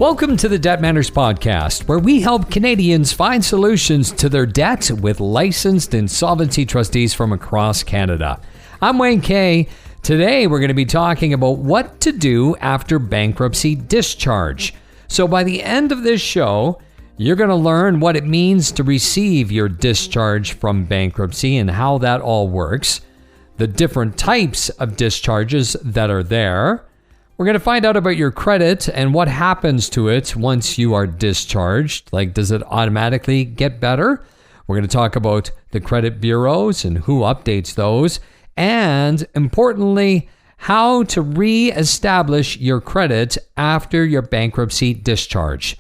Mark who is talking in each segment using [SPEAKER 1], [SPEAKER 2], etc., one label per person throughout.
[SPEAKER 1] Welcome to the Debt Matters Podcast, where we help Canadians find solutions to their debt with licensed insolvency trustees from across Canada. I'm Wayne Kay. Today, we're going to be talking about what to do after bankruptcy discharge. So by the end of this show, you're going to learn what it means to receive your discharge from bankruptcy and how that all works, the different types of discharges that are there. We're going to find out about your credit and what happens to it once you are discharged. Like, does it automatically get better? We're going to talk about the credit bureaus and who updates those. And importantly, how to reestablish your credit after your bankruptcy discharge.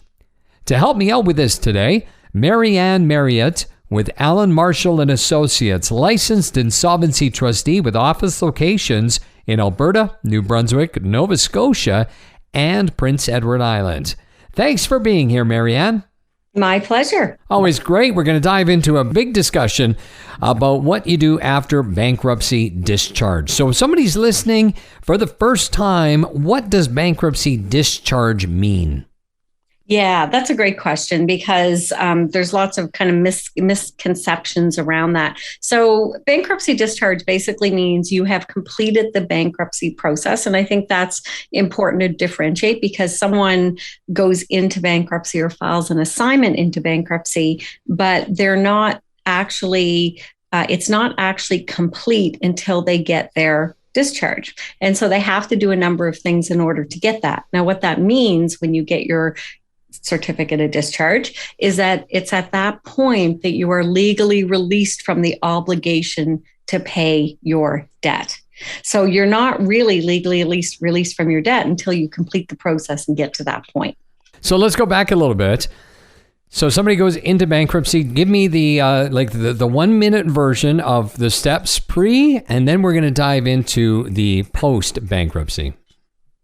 [SPEAKER 1] To help me out with this today, Marriot with Allen Marshall and Associates, licensed insolvency trustee with office locations in Alberta, New Brunswick, Nova Scotia, and Prince Edward Island. Thanks for being here, Marianne.
[SPEAKER 2] My pleasure.
[SPEAKER 1] Always great. We're going to dive into a big discussion about what you do after bankruptcy discharge. So if somebody's listening for the first time, what does bankruptcy discharge mean?
[SPEAKER 2] Yeah, that's a great question because there's lots of kind of misconceptions around that. So bankruptcy discharge basically means you have completed the bankruptcy process. And I think that's important to differentiate because someone goes into bankruptcy or files an assignment into bankruptcy, but they're not actually, it's not actually complete until they get their discharge. And so they have to do a number of things in order to get that. Now, what that means when you get your certificate of discharge is that it's at that point that you are legally released from the obligation to pay your debt. So you're not really legally released from your debt until you complete the process and get to that point.
[SPEAKER 1] So let's go back a little bit. So somebody goes into bankruptcy. Give me the 1 minute version of the steps pre, and then we're going to dive into the post bankruptcy.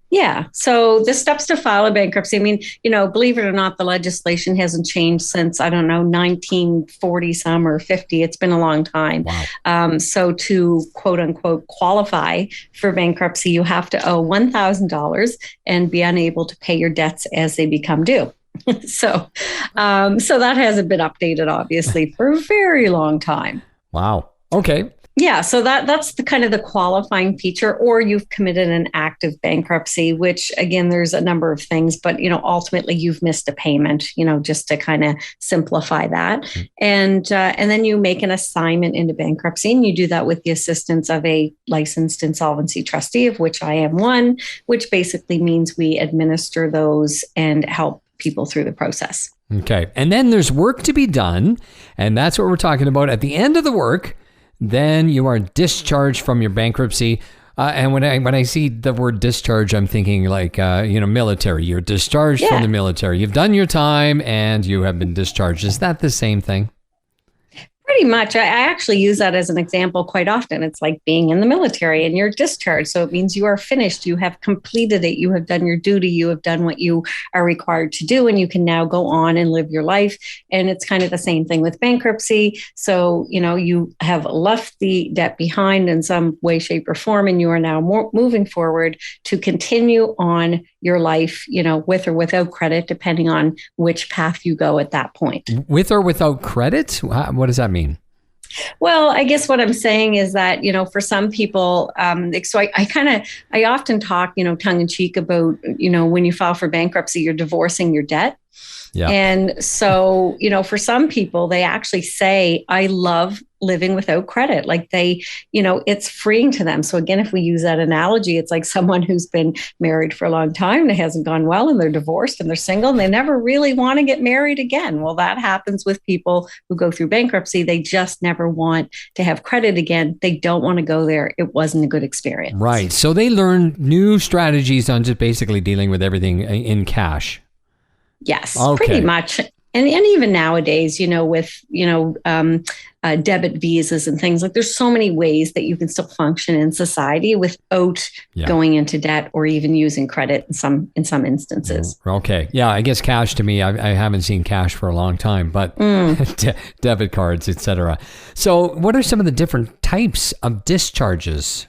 [SPEAKER 2] Yeah. So the steps to file a bankruptcy, I mean, believe it or not, the legislation hasn't changed since, 1940 some or 50. It's been a long time.
[SPEAKER 1] Wow.
[SPEAKER 2] So to quote unquote qualify for bankruptcy, you have to owe $1,000 and be unable to pay your debts as they become due. So that hasn't been updated, obviously, for a very long time.
[SPEAKER 1] Wow. Okay.
[SPEAKER 2] Yeah, so that's the kind of the qualifying feature, or you've committed an active bankruptcy, which again, there's a number of things, but ultimately you've missed a payment, just to kind of simplify that. Mm-hmm. And then you make an assignment into bankruptcy, and you do that with the assistance of a licensed insolvency trustee, of which I am one, which basically means we administer those and help people through the process. Okay,
[SPEAKER 1] and then there's work to be done, and that's what we're talking about. At the end of the work, then you are discharged from your bankruptcy. And when I see the word discharge, I'm thinking like, military. You're discharged from the military. You've done your time and you have been discharged. Is that the same thing?
[SPEAKER 2] Pretty much. I actually use that as an example quite often. It's like being in the military and you're discharged. So it means you are finished. You have completed it. You have done your duty. You have done what you are required to do, and you can now go on and live your life. And it's kind of the same thing with bankruptcy. So, you have left the debt behind in some way, shape, or form, and you are now moving forward to continue on your life, with or without credit, depending on which path you go at that point.
[SPEAKER 1] With or without credit? What does that mean?
[SPEAKER 2] Well, I guess what I'm saying is that, for some people, so I often talk, tongue in cheek about, when you file for bankruptcy, you're divorcing your debt. Yeah. And so, for some people, they actually say, I love living without credit. Like it's freeing to them. So again, if we use that analogy, it's like someone who's been married for a long time and it hasn't gone well and they're divorced and they're single and they never really want to get married again. Well, that happens with people who go through bankruptcy. They just never want to have credit again. They don't want to go there. It wasn't a good experience.
[SPEAKER 1] Right. So they learn new strategies on just basically dealing with everything in cash.
[SPEAKER 2] Yes, okay. Pretty much. And even nowadays, with, debit visas and things, like there's so many ways that you can still function in society without going into debt or even using credit in some instances.
[SPEAKER 1] Okay. Yeah, I guess cash to me, I haven't seen cash for a long time, but debit cards, etc. So what are some of the different types of discharges?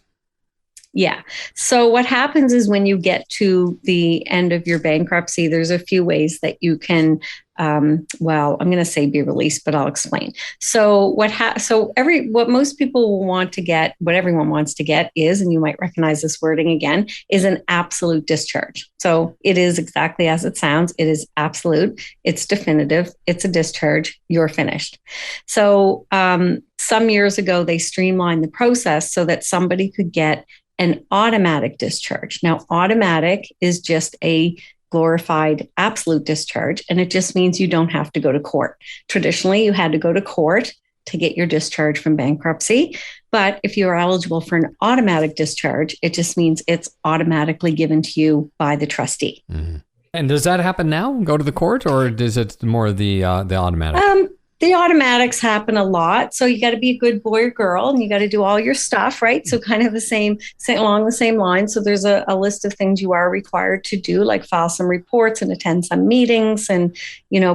[SPEAKER 2] Yeah. So what happens is when you get to the end of your bankruptcy, there's a few ways that you can, well, I'm going to say be released, but I'll explain. So what most people will want to get, what everyone wants to get is, and you might recognize this wording again, is an absolute discharge. So it is exactly as it sounds. It is absolute. It's definitive. It's a discharge. You're finished. So some years ago, they streamlined the process so that somebody could get an automatic discharge. Now, automatic is just a glorified absolute discharge, and it just means you don't have to go to court. Traditionally, you had to go to court to get your discharge from bankruptcy. But if you're eligible for an automatic discharge, it just means it's automatically given to you by the trustee.
[SPEAKER 1] Mm-hmm. And does that happen now? Go to the court, or is it more the automatic?
[SPEAKER 2] The automatics happen a lot. So you got to be a good boy or girl, and you got to do all your stuff, right? So kind of along the same line. So there's a list of things you are required to do, like file some reports and attend some meetings and,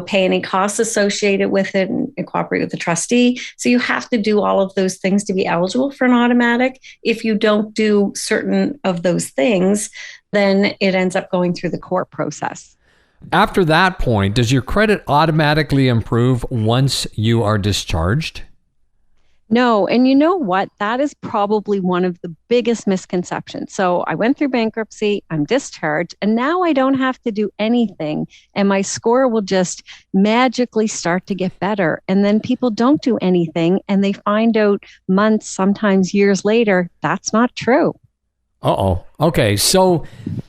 [SPEAKER 2] pay any costs associated with it and cooperate with the trustee. So you have to do all of those things to be eligible for an automatic. If you don't do certain of those things, then it ends up going through the court process.
[SPEAKER 1] After that point, does your credit automatically improve once you are discharged?
[SPEAKER 3] No. And you know what? That is probably one of the biggest misconceptions. So I went through bankruptcy, I'm discharged, and now I don't have to do anything. And my score will just magically start to get better. And then people don't do anything and they find out months, sometimes years later, that's not true.
[SPEAKER 1] Uh-oh. Okay. So,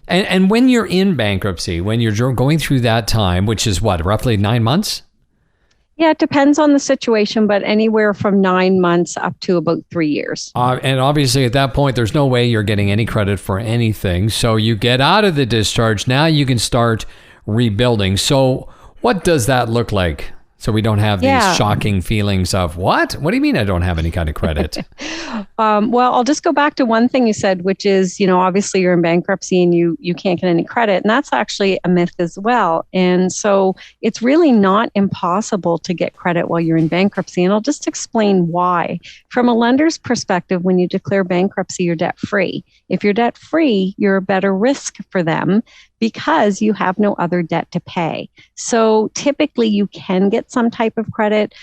[SPEAKER 1] and when you're in bankruptcy, when you're going through that time, which is what, roughly 9 months?
[SPEAKER 3] Yeah, it depends on the situation, but anywhere from 9 months up to about 3 years.
[SPEAKER 1] And obviously at that point, there's no way you're getting any credit for anything. So you get out of the discharge. Now you can start rebuilding. So what does that look like? So we don't have these shocking feelings of, what? What do you mean I don't have any kind of credit?
[SPEAKER 3] Well, I'll just go back to one thing you said, which is, obviously you're in bankruptcy and you can't get any credit. And that's actually a myth as well. And so it's really not impossible to get credit while you're in bankruptcy. And I'll just explain why. From a lender's perspective, when you declare bankruptcy, you're debt free. If you're debt free, you're a better risk for them because you have no other debt to pay. So typically you can get some type of credit.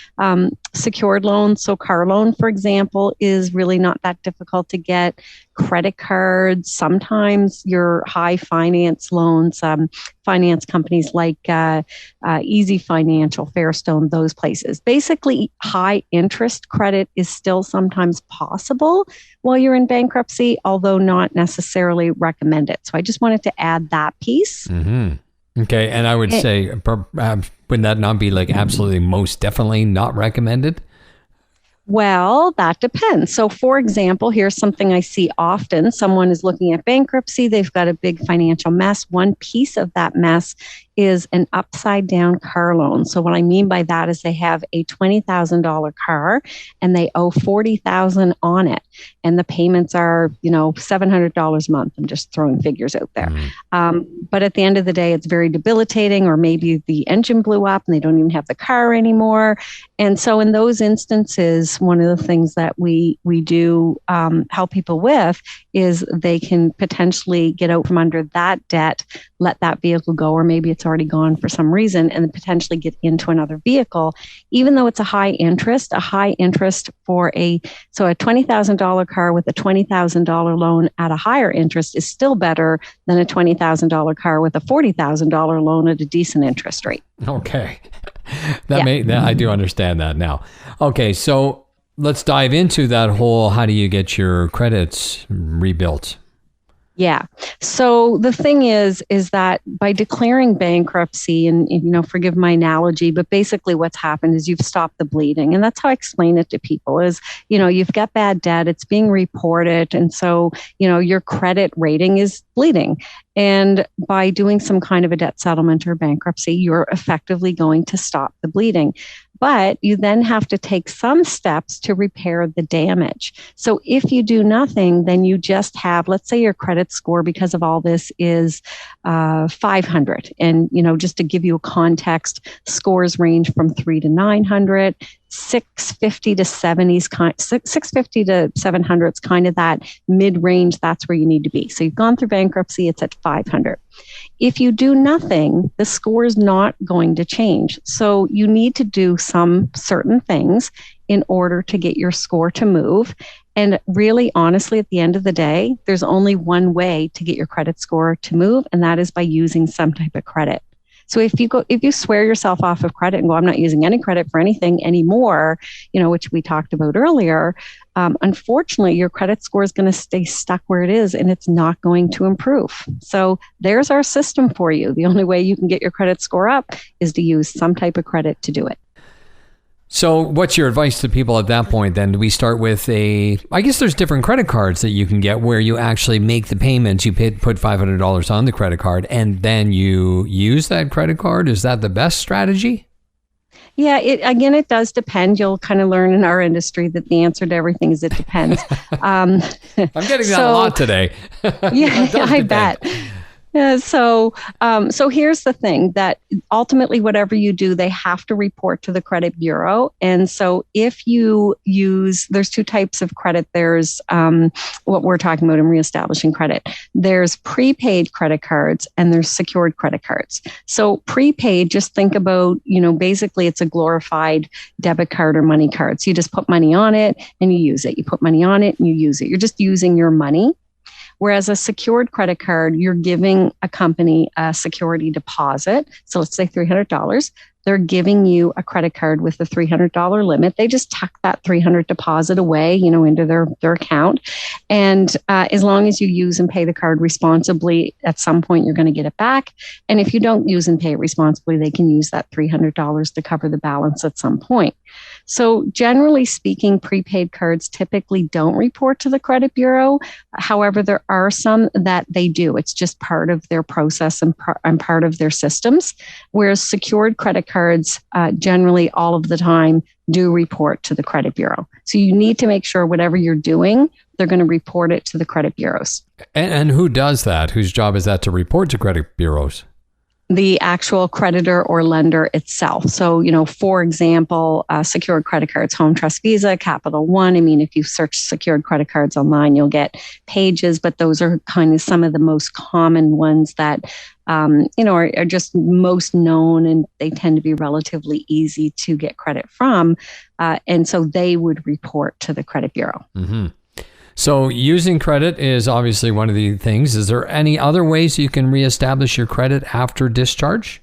[SPEAKER 3] Secured loans, so car loan, for example, is really not that difficult to get. Credit cards, sometimes your high finance loans, finance companies like Easy Financial, Fairstone, those places. Basically, high interest credit is still sometimes possible while you're in bankruptcy, although not necessarily recommended. So I just wanted to add that piece.
[SPEAKER 1] Mm-hmm. Okay, and I would say, would that not be like absolutely most definitely not recommended?
[SPEAKER 3] Well, that depends. So, for example, here's something I see often. Someone is looking at bankruptcy. They've got a big financial mess. One piece of that mess is an upside down car loan. So what I mean by that is they have a $20,000 car and they owe $40,000 on it. And the payments are, $700 a month. I'm just throwing figures out there. But at the end of the day, it's very debilitating, or maybe the engine blew up and they don't even have the car anymore. And so in those instances, one of the things that we do help people with is they can potentially get out from under that debt, let that vehicle go, or maybe it's already gone for some reason, and then potentially get into another vehicle, even though it's a high interest for a $20,000 car with a $20,000 loan at a higher interest is still better than a $20,000 car with a $40,000 loan at a decent interest rate.
[SPEAKER 1] Okay. I do understand that now. Okay. So let's dive into that whole, how do you get your credits rebuilt?
[SPEAKER 3] Yeah. So the thing is that by declaring bankruptcy, and forgive my analogy, but basically what's happened is you've stopped the bleeding. And that's how I explain it to people is, you've got bad debt, it's being reported. And so, your credit rating is bleeding. And by doing some kind of a debt settlement or bankruptcy, you're effectively going to stop the bleeding. But you then have to take some steps to repair the damage. So if you do nothing, then you just have, let's say your credit score because of all this is 500. And, just to give you a context, scores range from 3 to 900. 650 to 70s, 650 to 700 is kind of that mid-range. That's where you need to be. So you've gone through bankruptcy, it's at 500. If you do nothing, the score is not going to change. So you need to do some certain things in order to get your score to move. And really, honestly, at the end of the day, there's only one way to get your credit score to move, and that is by using some type of credit. So if you swear yourself off of credit and go, I'm not using any credit for anything anymore, which we talked about earlier, unfortunately, your credit score is going to stay stuck where it is and it's not going to improve. So there's our system for you. The only way you can get your credit score up is to use some type of credit to do it.
[SPEAKER 1] So what's your advice to people at that point then? Do we start with I guess there's different credit cards that you can get where you actually make the payments, you put $500 on the credit card, and then you use that credit card? Is that the best strategy?
[SPEAKER 3] Yeah, it does depend. You'll kind of learn in our industry that the answer to everything is it depends.
[SPEAKER 1] I'm getting that a lot today.
[SPEAKER 3] Yeah, I bet. Yeah, so here's the thing, that ultimately whatever you do, they have to report to the credit bureau. And so if you there's two types of credit. There's what we're talking about in reestablishing credit. There's prepaid credit cards and there's secured credit cards. So prepaid, just think about, basically it's a glorified debit card or money card. So you just put money on it and you use it. You put money on it and you use it. You're just using your money. Whereas a secured credit card, you're giving a company a security deposit. So let's say $300. They're giving you a credit card with a $300 limit. They just tuck that $300 deposit away, into their account. And as long as you use and pay the card responsibly, at some point you're going to get it back. And if you don't use and pay it responsibly, they can use that $300 to cover the balance at some point. So generally speaking, prepaid cards typically don't report to the credit bureau. However, there are some that they do. It's just part of their process and part of their systems. Whereas secured credit cards generally all of the time do report to the credit bureau. So you need to make sure whatever you're doing, they're going to report it to the credit bureaus.
[SPEAKER 1] And who does that? Whose job is that to report to credit bureaus?
[SPEAKER 3] The actual creditor or lender itself. So, for example, secured credit cards, Home Trust Visa, Capital One. I mean, if you search secured credit cards online, you'll get pages, but those are kind of some of the most common ones that, are just most known, and they tend to be relatively easy to get credit from. And so they would report to the credit bureau.
[SPEAKER 1] Mm-hmm. So using credit is obviously one of the things. Is there any other ways you can reestablish your credit after discharge?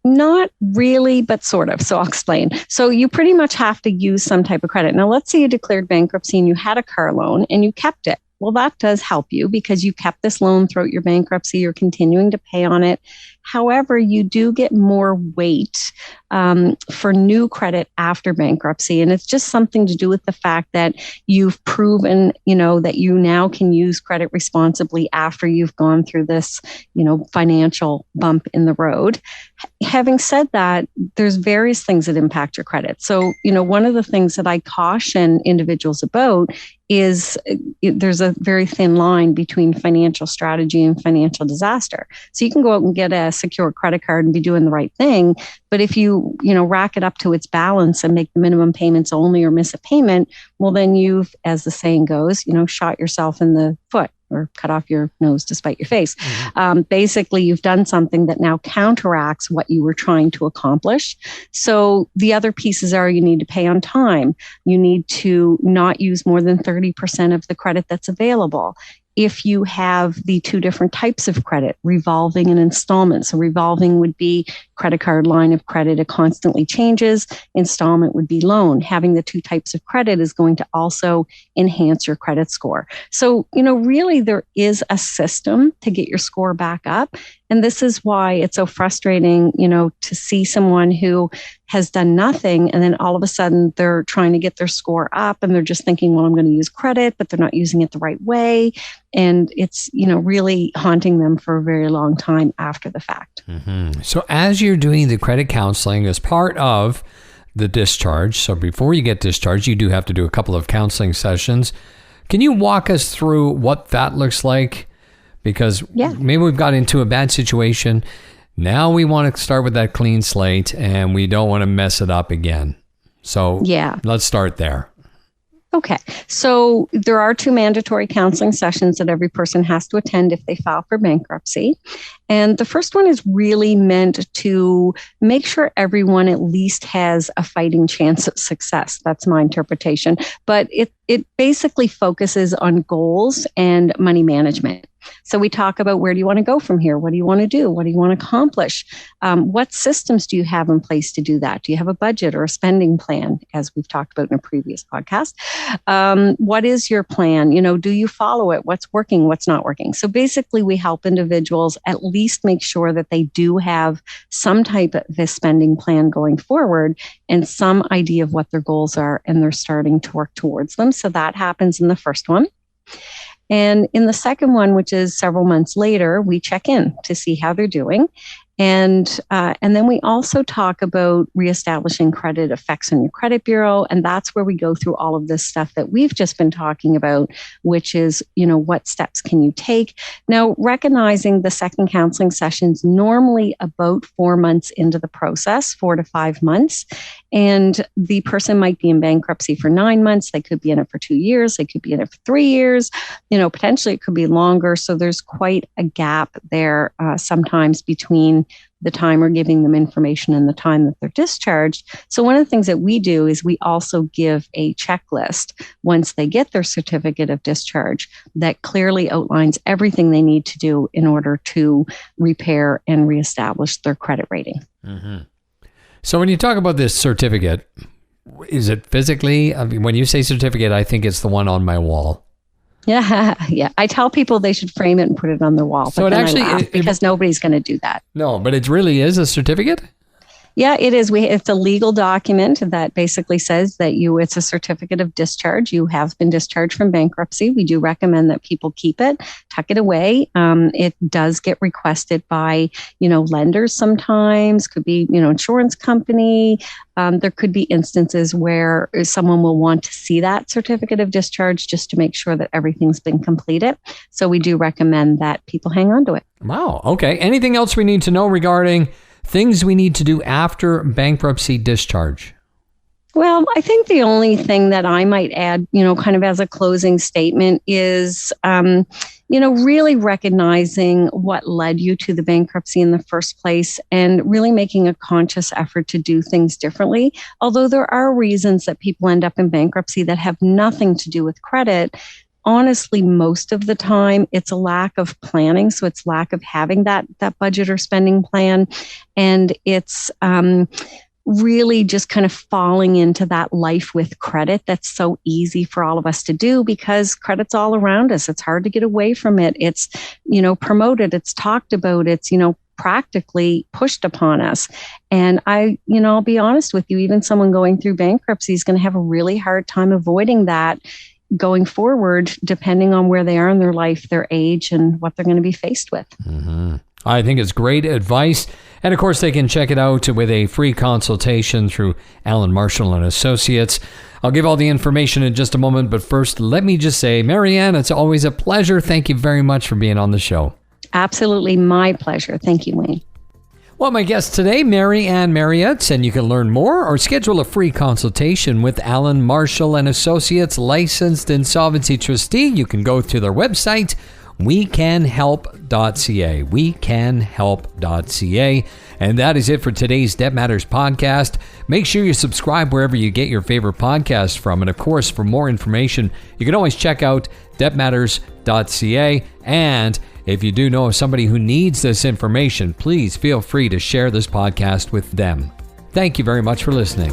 [SPEAKER 3] Not really, but sort of. So I'll explain. So you pretty much have to use some type of credit. Now, let's say you declared bankruptcy and you had a car loan and you kept it. Well, that does help you because you kept this loan throughout your bankruptcy. You're continuing to pay on it. However, you do get more weight for new credit after bankruptcy. And it's just something to do with the fact that you've proven, that you now can use credit responsibly after you've gone through this, financial bump in the road. Having said that, there's various things that impact your credit. So, one of the things that I caution individuals about is there's a very thin line between financial strategy and financial disaster. So you can go out and get a secure credit card and be doing the right thing. But if you rack it up to its balance and make the minimum payments only or miss a payment, well, then you've, as the saying goes, shot yourself in the foot or cut off your nose to spite your face. Mm-hmm. Basically, you've done something that now counteracts what you were trying to accomplish. So the other pieces are you need to pay on time. You need to not use more than 30% of the credit that's available. If you have the two different types of credit, revolving and installment. So revolving would be credit card line of credit. It constantly changes. Installment would be loan. Having the two types of credit is going to also enhance your credit score. So, really there is a system to get your score back up. And this is why it's so frustrating, to see someone who has done nothing and then all of a sudden they're trying to get their score up and they're just thinking, well, I'm going to use credit, but they're not using it the right way. And it's, really haunting them for a very long time after the fact.
[SPEAKER 1] Mm-hmm. So as you're doing the credit counseling as part of the discharge, so before you get discharged, you do have to do a couple of counseling sessions. Can you walk us through what that looks like? Because maybe we've got into a bad situation. Now we want to start with that clean slate and we don't want to mess it up again. So let's start there.
[SPEAKER 3] Okay. So there are 2 mandatory counseling sessions that every person has to attend if they file for bankruptcy. And the first one is really meant to make sure everyone at least has a fighting chance of success. That's my interpretation. But it basically focuses on goals and money management. So we talk about, where do you want to go from here? What do you want to do? What do you want to accomplish? What systems do you have in place to do that? Do you have a budget or a spending plan, as we've talked about in a previous podcast? What is your plan? Do you follow it? What's working? What's not working? So basically, we help individuals at least make sure that they do have some type of this spending plan going forward and some idea of what their goals are, and they're starting to work towards them. So that happens in the first one. And in the second one, which is several months later, we check in to see how they're doing. And then we also talk about reestablishing credit effects on your credit bureau. And that's where we go through all of this stuff that we've just been talking about, which is, what steps can you take? Now, recognizing the second counseling sessions normally about 4 months into the process, 4 to 5 months. And the person might be in bankruptcy for 9 months. They could be in it for 2 years. They could be in it for 3 years. Potentially it could be longer. So there's quite a gap there sometimes between the time we're giving them information and the time that they're discharged. So one of the things that we do is we also give a checklist once they get their certificate of discharge that clearly outlines everything they need to do in order to repair and reestablish their credit rating.
[SPEAKER 1] Mm-hmm. So when you talk about this certificate, is it physically? I mean, when you say certificate, I think it's the one on my wall.
[SPEAKER 3] Yeah. I tell people they should frame it and put it on their wall.
[SPEAKER 1] So
[SPEAKER 3] but then I laugh because nobody's going to do that.
[SPEAKER 1] No, but it really is a certificate?
[SPEAKER 3] Yeah, it is. It's a legal document that basically says that it's a certificate of discharge. You have been discharged from bankruptcy. We do recommend that people keep it, tuck it away. It does get requested by, lenders sometimes, could be, insurance company. There could be instances where someone will want to see that certificate of discharge just to make sure that everything's been completed. So we do recommend that people hang on to it.
[SPEAKER 1] Wow. Okay. Anything else we need to know regarding things we need to do after bankruptcy discharge?
[SPEAKER 3] Well, I think the only thing that I might add, kind of as a closing statement is, really recognizing what led you to the bankruptcy in the first place and really making a conscious effort to do things differently. Although there are reasons that people end up in bankruptcy that have nothing to do with credit. Honestly, most of the time, it's a lack of planning. So it's lack of having that budget or spending plan. And it's really just kind of falling into that life with credit that's so easy for all of us to do because credit's all around us. It's hard to get away from it. It's, promoted. It's talked about. It's, practically pushed upon us. And I'll be honest with you, even someone going through bankruptcy is going to have a really hard time avoiding that going forward, depending on where they are in their life, their age, and what they're going to be faced with.
[SPEAKER 1] Mm-hmm. I think it's great advice. And of course, they can check it out with a free consultation through Alan Marshall and Associates. I'll give all the information in just a moment, but first, let me just say, Marianne, it's always a pleasure. Thank you very much for being on the show.
[SPEAKER 3] Absolutely my pleasure. Thank you, Wayne.
[SPEAKER 1] Well, my guest today, Marianne Marriott, and you can learn more or schedule a free consultation with Alan Marshall and Associates, licensed insolvency trustee. You can go to their website, wecanhelp.ca, wecanhelp.ca. And that is it for today's Debt Matters podcast. Make sure you subscribe wherever you get your favorite podcast from. And of course, for more information, you can always check out debtmatters.ca. And if you do know of somebody who needs this information, please feel free to share this podcast with them. Thank you very much for listening.